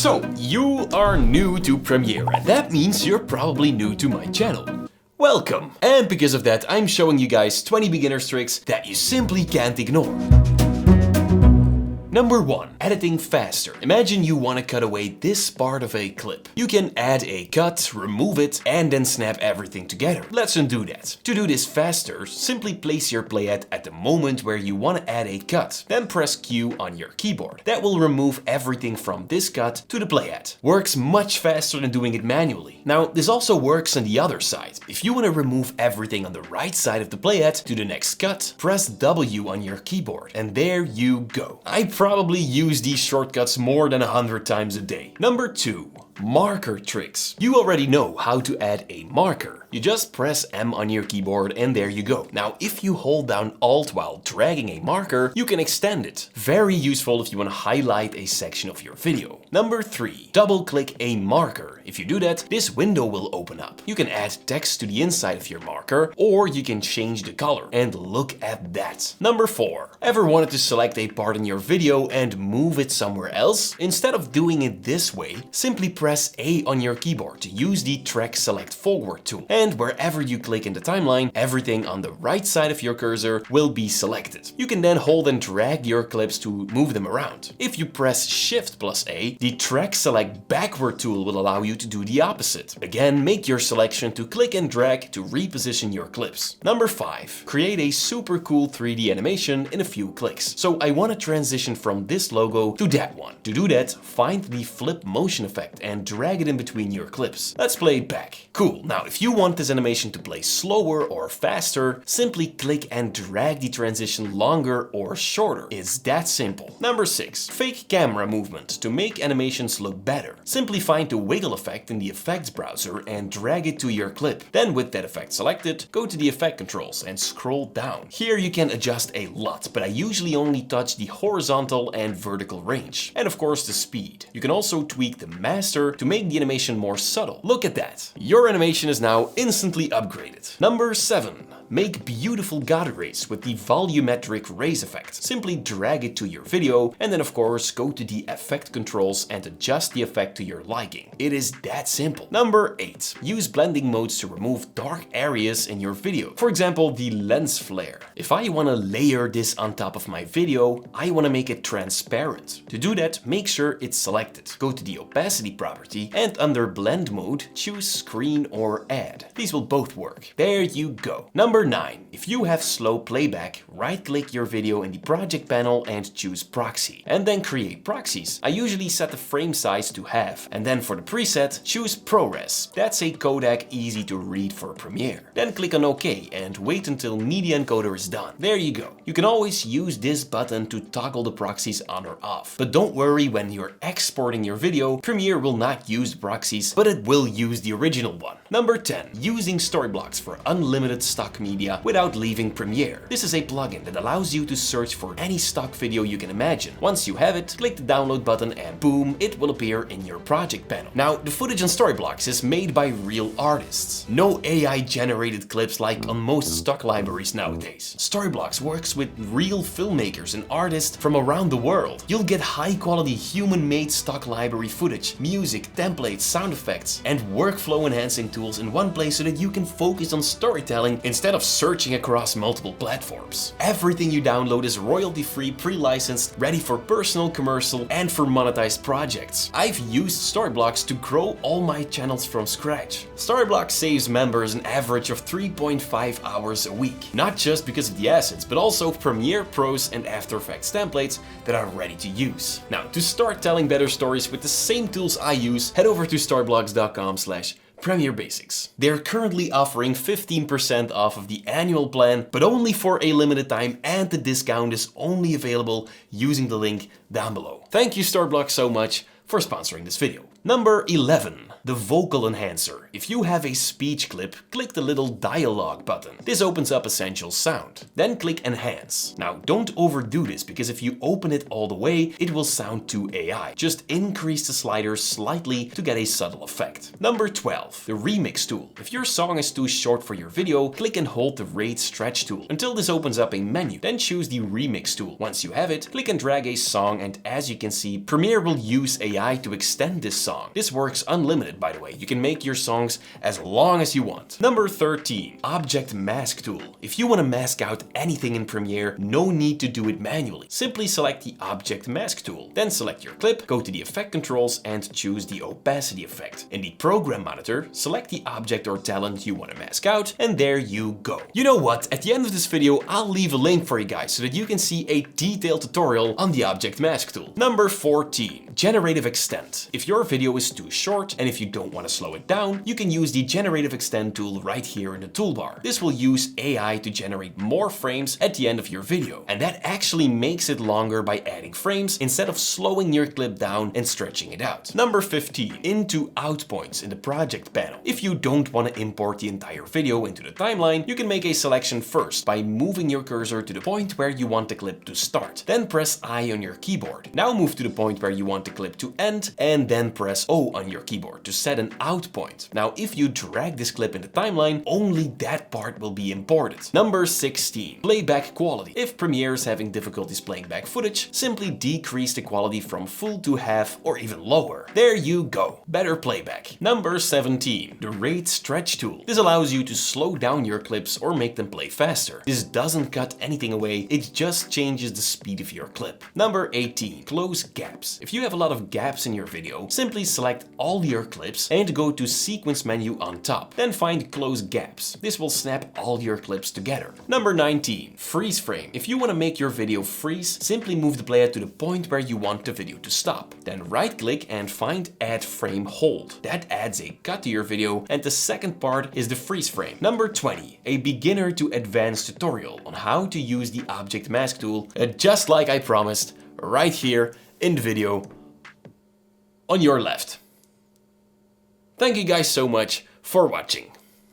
So, you are new to Premiere, and that means you're probably new to my channel. Welcome! And because of that, I'm showing you guys 20 beginner's tricks that you simply can't ignore. Number 1. Editing faster. Imagine you want to cut away this part of a clip. You can add a cut, remove it, and then snap everything together. Let's undo that. To do this faster, simply place your playhead at the moment where you want to add a cut. Then press Q on your keyboard. That will remove everything from this cut to the playhead. Works much faster than doing it manually. Now, this also works on the other side. If you want to remove everything on the right side of the playhead to the next cut, press W on your keyboard, and there you go. I probably use these shortcuts more than 100 times a day. Number 2. Marker tricks. You already know how to add a marker. You just press M on your keyboard and there you go. Now, if you hold down Alt while dragging a marker, you can extend it. Very useful if you want to highlight a section of your video. Number 3. Double click a marker. If you do that, this window will open up. You can add text to the inside of your marker, or you can change the color. And look at that. Number 4. Ever wanted to select a part in your video and move it somewhere else? Instead of doing it this way, simply press A on your keyboard to use the Track Select Forward tool. And wherever you click in the timeline, everything on the right side of your cursor will be selected. You can then hold and drag your clips to move them around. If you press Shift plus A, the Track Select Backward tool will allow you to do the opposite. Again, make your selection to click and drag to reposition your clips. Number 5. Create a super cool 3D animation in a few clicks. So I want to transition from this logo to that one. To do that, find the flip motion effect and drag it in between your clips. Let's play it back. Cool. Now, if you want this animation to play slower or faster, simply click and drag the transition longer or shorter. It's that simple. Number 6. Fake camera movement to make animations look better. Simply find the wiggle effect in the effects browser and drag it to your clip. Then with that effect selected, go to the effect controls and scroll down. Here you can adjust a lot, but I usually only touch the horizontal and vertical range. And of course the speed. You can also tweak the master to make the animation more subtle. Look at that. Your animation is now instantly upgraded. Number 7. Make beautiful God rays with the volumetric raise effect. Simply drag it to your video and then of course go to the effect controls and adjust the effect to your liking. It is that simple. Number 8. Use blending modes to remove dark areas in your video. For example, the lens flare. If I want to layer this on top of my video, I want to make it transparent. To do that, make sure it's selected. Go to the opacity property and under blend mode, choose screen or add. These will both work. There you go. Number 9. If you have slow playback, right-click your video in the project panel and choose proxy. And then create proxies. I usually set the frame size to half. And then for the preset, choose ProRes. That's a codec easy to read for Premiere. Then click on OK and wait until Media Encoder is done. There you go. You can always use this button to toggle the proxies on or off. But don't worry, when you're exporting your video, Premiere will not use the proxies, but it will use the original one. Number 10. Using Storyblocks for unlimited stock media without leaving Premiere. This is a plugin that allows you to search for any stock video you can imagine. Once you have it, click the download button and boom, it will appear in your project panel. Now, the footage on Storyblocks is made by real artists. No AI generated clips like on most stock libraries nowadays. Storyblocks works with real filmmakers and artists from around the world. You'll get high quality human made stock library footage, music, templates, sound effects, and workflow enhancing tools in one place so that you can focus on storytelling instead of searching across multiple platforms. Everything you download is royalty-free, pre-licensed, ready for personal, commercial, and for monetized projects. I've used Storyblocks to grow all my channels from scratch. Storyblocks saves members an average of 3.5 hours a week. Not just because of the assets, but also Premiere Pros and After Effects templates that are ready to use. Now, to start telling better stories with the same tools I use, head over to storyblocks.com/Premiere Basics. They're currently offering 15% off of the annual plan, but only for a limited time, and the discount is only available using the link down below. Thank you Storyblocks so much for sponsoring this video. Number 11. The vocal enhancer. If you have a speech clip, click the little dialogue button. This opens up essential sound. Then click enhance. Now don't overdo this, because if you open it all the way, it will sound too AI. Just increase the slider slightly to get a subtle effect. Number 12, the remix tool. If your song is too short for your video, click and hold the rate stretch tool until this opens up a menu. Then choose the remix tool. Once you have it, click and drag a song, and as you can see, Premiere will use AI to extend this song. This works unlimited, by the way. You can make your songs as long as you want. Number 13, object mask tool. If you want to mask out anything in Premiere, no need to do it manually. Simply select the object mask tool. Then select your clip, go to the effect controls and choose the opacity effect. In the program monitor, select the object or talent you want to mask out, and there you go. You know what? At the end of this video, I'll leave a link for you guys so that you can see a detailed tutorial on the object mask tool. Number 14, generative extend. If your video is too short and if you don't want to slow it down, you can use the generative extend tool right here in the toolbar. This will use AI to generate more frames at the end of your video, and that actually makes it longer by adding frames instead of slowing your clip down and stretching it out. Number 15, into out points in the project panel. If you don't want to import the entire video into the timeline, you can make a selection first by moving your cursor to the point where you want the clip to start. Then press I on your keyboard. Now move to the point where you want the clip to end, and then press O on your keyboard to set an out point. Now if you drag this clip in the timeline, only that part will be imported. Number 16, playback quality. If Premiere is having difficulties playing back footage, simply decrease the quality from full to half or even lower. There you go, better playback. Number 17, the rate stretch tool. This allows you to slow down your clips or make them play faster. This doesn't cut anything away, it just changes the speed of your clip. Number 18, close gaps. If you have a lot of gaps in your video, simply select all your clips and go to sequence menu on top. Then find close gaps. This will snap all your clips together. Number 19, freeze frame. If you want to make your video freeze, simply move the player to the point where you want the video to stop. Then right click and find add frame hold. That adds a cut to your video, and the second part is the freeze frame. Number 20, a beginner to advanced tutorial on how to use the object mask tool, just like I promised, right here in the video on your left. Thank you guys so much for watching.